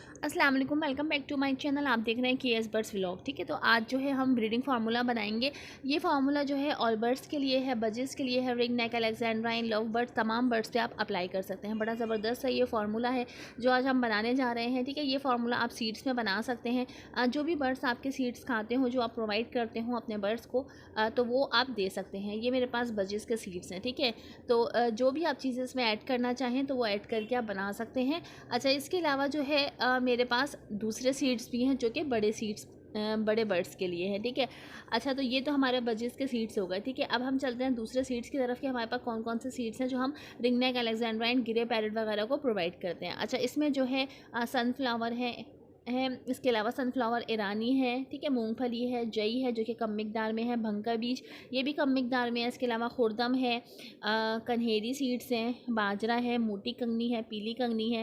अस्सलाम वालेकुम, welcome back to my channel. आप देख रहे हैं के एस बर्ड्स व्लॉग। ठीक है, तो आज जो है हम ब्रीडिंग फार्मूला बनाएंगे। ये फार्मूला जो है ऑल बर्ड्स के लिए है, बजेस के लिए है, ring neck, Alexandrine, love birds, तमाम बर्ड्स पे आप अप्लाई कर सकते हैं। बड़ा ज़बरदस्त है ये फार्मूला है जो आज हम बनाने जा रहे हैं। ठीक है, ये फार्मूला आप सीड्स में बना सकते हैं। जो भी बर्ड्स आपके सीड्स खाते हो, जो आप प्रोवाइड करते हो अपने बर्ड्स को, तो वो आप दे सकते हैं। ये मेरे पास बजेस के सीड्स हैं। ठीक है, तो जो भी आप चीज़ें इसमें ऐड करना चाहें तो वो ऐड करके आप बना सकते हैं। अच्छा, इसके अलावा जो है मेरे पास दूसरे सीड्स भी हैं जो कि बड़े सीड्स बड़े बर्ड्स के लिए हैं। ठीक है, अच्छा, तो ये तो हमारे बजेस के सीड्स हो गए। ठीक है, अब हम चलते हैं दूसरे सीड्स की तरफ कि हमारे पास कौन कौन से सीड्स हैं जो हम रिंग नेक, अलेक्जेंड्राइन, गिरे पैरेट वगैरह को प्रोवाइड करते हैं। अच्छा, इसमें जो है सनफ्लावर है, इसके अलावा सनफ्लावर ईरानी है। ठीक है, मूंगफली है, जई है जो कि कम मिकदार में है, भंकर बीज ये भी कम मिकदार में है। इसके अलावा खुर्दम है, कन्हेरी सीड्स हैं, बाजरा है, मोटी कंगनी है, पीली कंगनी है,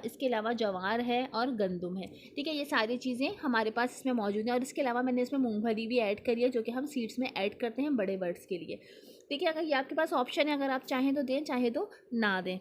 इसके अलावा जवार है और गंदुम है। ठीक है, ये सारी चीज़ें हमारे पास इसमें मौजूद हैं। और इसके अलावा मैंने इसमें मूंगफली भी ऐड करी है जो कि हम सीड्स में ऐड करते हैं बड़े बर्ड्स के लिए। ठीक है, अगर ये आपके पास ऑप्शन है, अगर आप चाहें तो दें, चाहे तो ना दें।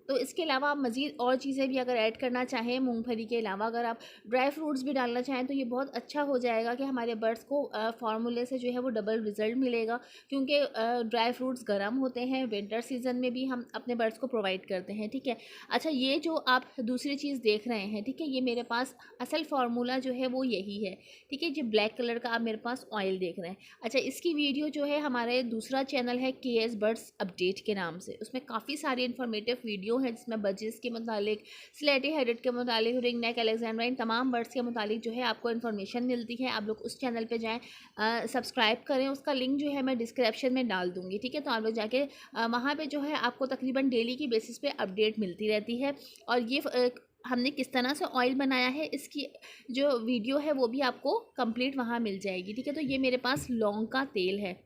तो इसके अलावा आप मज़ीद और चीज़ें भी अगर ऐड करना चाहें, मूंगफली के अलावा अगर आप ड्राई फ्रूट्स भी डालना चाहें तो ये बहुत अच्छा हो जाएगा कि हमारे बर्ड्स को फार्मूले से जो है वो डबल रिज़ल्ट मिलेगा। क्योंकि ड्राई फ्रूट्स गर्म होते हैं, विंटर सीज़न में भी हम अपने बर्ड्स को प्रोवाइड करते हैं। ठीक है, अच्छा, ये जो आप दूसरी चीज़ देख रहे हैं, ठीक है, ये मेरे पास असल फार्मूला जो है वो यही है। ठीक है, जो ब्लैक कलर का आप मेरे पास ऑयल देख रहे हैं। अच्छा, इसकी वीडियो जो है हमारे दूसरा चैनल है के एस बर्ड्स अपडेट के नाम से, उसमें काफ़ी सारी इन्फॉर्मेटिव वीडियो है जिसमें बजेस के मुतालिक, स्लेटी हेडेड के मुतालिक, रिंग नेक, अलेक्जेंड्राइन, तमाम बर्ड्स के मुतालिक जो है आपको इन्फॉर्मेशन मिलती है। आप लोग उस चैनल पे जाएं, सब्सक्राइब करें, उसका लिंक जो है मैं डिस्क्रिप्शन में डाल दूँगी। ठीक है, तो आप लोग जाके वहाँ पे जो है आपको तकरीबन डेली की बेसिस पे अपडेट मिलती रहती है। और ये हमने किस तरह से ऑयल बनाया है इसकी जो वीडियो है वो भी आपको कंप्लीट वहाँ मिल जाएगी। ठीक है, तो ये मेरे पास लौंग का तेल है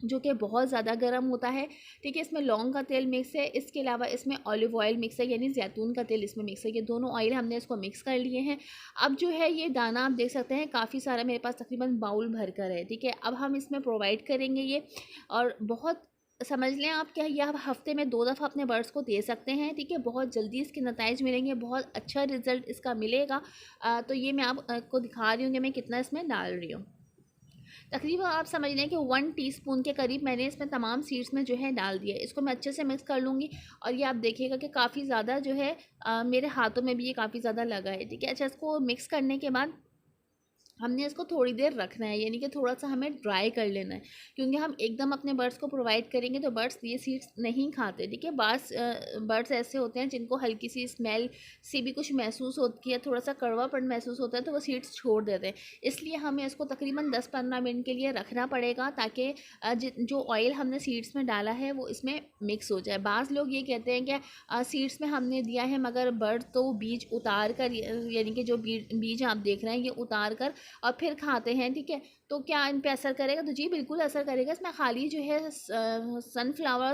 जो कि बहुत ज़्यादा गर्म होता है। ठीक है, इसमें लौंग का तेल मिक्स है, इसके अलावा इसमें ऑलिव ऑयल मिक्स है, यानी जैतून का तेल इसमें मिक्स है। ये दोनों ऑयल हमने इसको मिक्स कर लिए हैं। अब जो है ये दाना आप देख सकते हैं काफ़ी सारा मेरे पास तकरीबन बाउल भर कर है। ठीक है, अब हम इसमें प्रोवाइड करेंगे ये, और बहुत समझ लें आप क्या, ये आप हफ्ते में 2 दफ़ा अपने बर्ड्स को दे सकते हैं। ठीक है, बहुत जल्दी इसके नताइज मिलेंगे, बहुत अच्छा रिज़ल्ट इसका मिलेगा। तो ये मैं आपको दिखा रही हूँ कि मैं कितना इसमें डाल रही हूँ। तकरीबन आप समझ लें कि 1 टीस्पून के करीब मैंने इसमें तमाम सीड्स में जो है डाल दिया है। इसको मैं अच्छे से मिक्स कर लूँगी और ये आप देखिएगा कि काफ़ी ज़्यादा जो है मेरे हाथों में भी ये काफ़ी ज़्यादा लगा है। ठीक है, अच्छा, इसको मिक्स करने के बाद हमने इसको थोड़ी देर रखना है, यानी कि थोड़ा सा हमें ड्राई कर लेना है। क्योंकि हम एकदम अपने बर्ड्स को प्रोवाइड करेंगे तो बर्ड्स ये सीड्स नहीं खाते। ठीक है, बर्ड्स ऐसे होते हैं जिनको हल्की सी स्मेल से भी कुछ महसूस होती है, थोड़ा सा कड़वापन महसूस होता है, तो वो सीड्स छोड़ देते हैं। इसलिए हमें इसको तकरीबन 10-15 मिनट के लिए रखना पड़ेगा ताकि जो ऑयल हमने सीड्स में डाला है वो इसमें मिक्स हो जाए। बाज़ लोग ये कहते हैं कि सीड्स में हमने दिया है मगर बर्ड तो बीज उतार कर, यानी कि जो बीज आप देख रहे हैं ये उतार कर और फिर खाते हैं। ठीक है, तो क्या इन पे असर करेगा? तो जी बिल्कुल असर करेगा। इसमें खाली जो है सनफ्लावर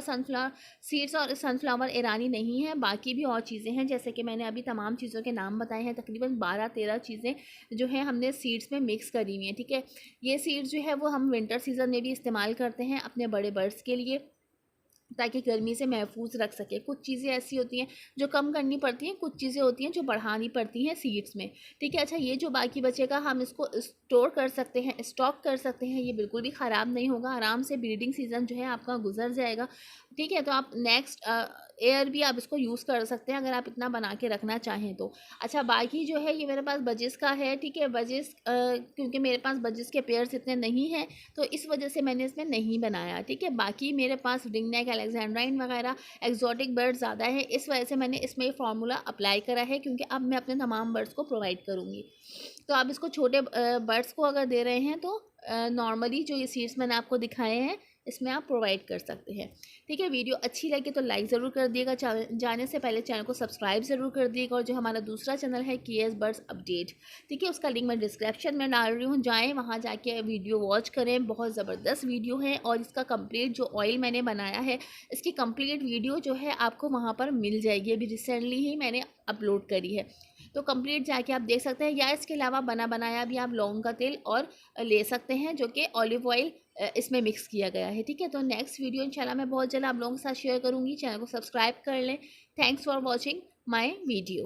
सीड्स और सनफ्लावर ईरानी नहीं है, बाकी भी और चीज़ें हैं जैसे कि मैंने अभी तमाम चीज़ों के नाम बताए हैं। तकरीबन 12-13 चीज़ें जो हैं हमने सीड्स में मिक्स करी हुई हैं। ठीक है, ये सीड्स जो है वो हम विंटर सीज़न में भी इस्तेमाल करते हैं अपने बड़े बर्ड्स के लिए ताकि गर्मी से महफूज रख सके। कुछ चीज़ें ऐसी होती हैं जो कम करनी पड़ती हैं, कुछ चीज़ें होती हैं जो बढ़ानी पड़ती हैं सीड्स में। ठीक है, अच्छा, ये जो बाकी बचेगा हम इसको स्टोर कर सकते हैं, स्टॉक कर सकते हैं, ये बिल्कुल भी ख़राब नहीं होगा, आराम से ब्रीडिंग सीज़न जो है आपका गुजर जाएगा। ठीक है, तो आप नेक्स्ट ईयर भी आप इसको यूज़ कर सकते हैं अगर आप इतना बना के रखना चाहें तो। अच्छा, बाकी जो है ये मेरे पास बजेस का है। ठीक है, बजेस क्योंकि मेरे पास बजेस के पेयर्स इतने नहीं हैं तो इस वजह से मैंने इसमें नहीं बनाया। ठीक है, बाकी मेरे पास रिंग नेक, अलेक्जेंड्राइन वगैरह एक्जॉटिक बर्ड ज़्यादा है, इस वजह से मैंने इसमें ये फार्मूला अप्लाई करा है क्योंकि अब मैं अपने तमाम बर्ड्स को प्रोवाइड करूँगी। तो आप इसको छोटे बर्ड्स को अगर दे रहे हैं तो नॉर्मली जो ये सीड्स मैंने आपको दिखाए हैं इसमें आप प्रोवाइड कर सकते हैं। ठीक है, वीडियो अच्छी लगे तो लाइक ज़रूर कर दिएगा, जाने से पहले चैनल को सब्सक्राइब ज़रूर कर दिएगा। और जो हमारा दूसरा चैनल है के एस बर्ड्स अपडेट, ठीक है, उसका लिंक मैं डिस्क्रिप्शन में डाल रही हूँ, जाएँ वहाँ जाके वीडियो वॉच करें, बहुत ज़बरदस्त वीडियो है। और इसका कंप्लीट जो ऑयल मैंने बनाया है इसकी कंप्लीट वीडियो जो है आपको वहाँ पर मिल जाएगी, अभी रिसेंटली ही मैंने अपलोड करी है, तो कंप्लीट जाके आप देख सकते हैं। या इसके अलावा बना बनाया भी आप लौंग का तेल और ले सकते हैं जो कि ऑलिव ऑयल इसमें मिक्स किया गया है। ठीक है, तो नेक्स्ट वीडियो इंशाल्लाह मैं बहुत जल्द आप लोगों के साथ शेयर करूँगी। चैनल को सब्सक्राइब कर लें। Thanks for watching my video.